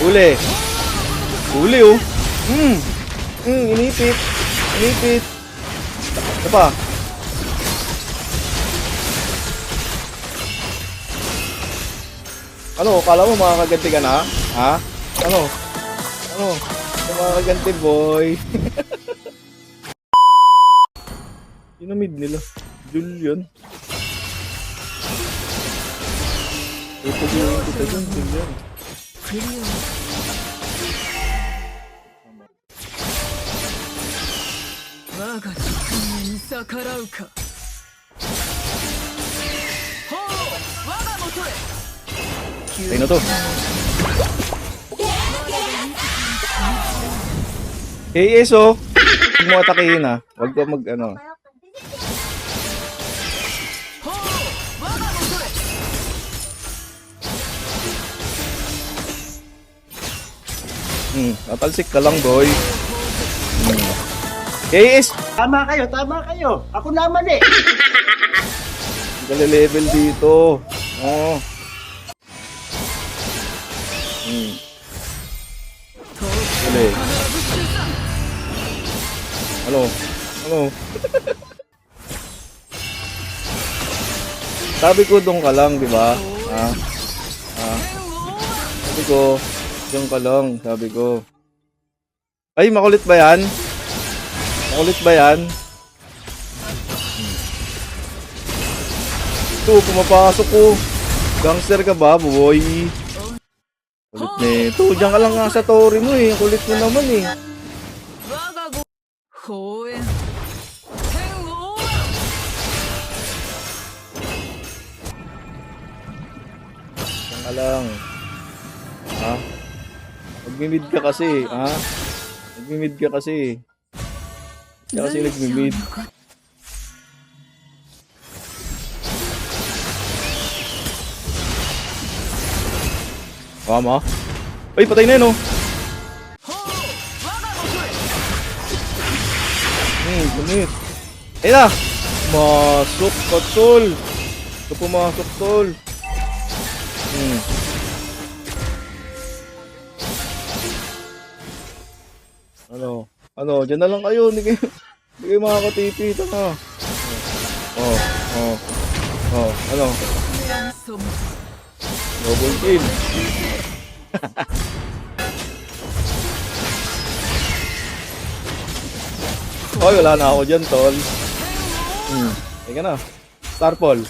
Uli. Uli oh. Inipit. Inipit. Ano pa? Ano, kala mo makakaganti ka na? Ha? Ano? Ano? Makakaganti boy. Inamid nila. Julian. Ipagawin kita dyan, Julian. Ayun na to. KS oh. Huwag mo atakihin ha. Huwag ka mag ano. Natalsik ka lang boy. KS. Tama kayo. Ako naman eh. Gali level dito. Oh. Gali. Ano? Ano? Sabi ko doon ka lang, di ba? Sabi ko, doon ka lang, sabi ko. Ay, makulit ba yan? Makulit ba yan? Ito, pumapasok ko. Gangster ka ba, boy? Kulit na eh. Ito, dyan ka lang nga sa tori mo eh. Kulit mo naman eh. Dyan ka lang. Ha? Magmimid ka kasi, ha? Magmimid ka kasi. Kaya kasi nagmimid. Tama. Ay, patay na yun, oh. Ganit. Ayun na. Masok ka, tol. Ito pumasok, tol. Ano? Ano? Diyan na lang kayo. Hindi kayo makakatipi. Ito na. Ano? Double kill. Oy, wala na ako dyan, tol. Teka na. Starfall.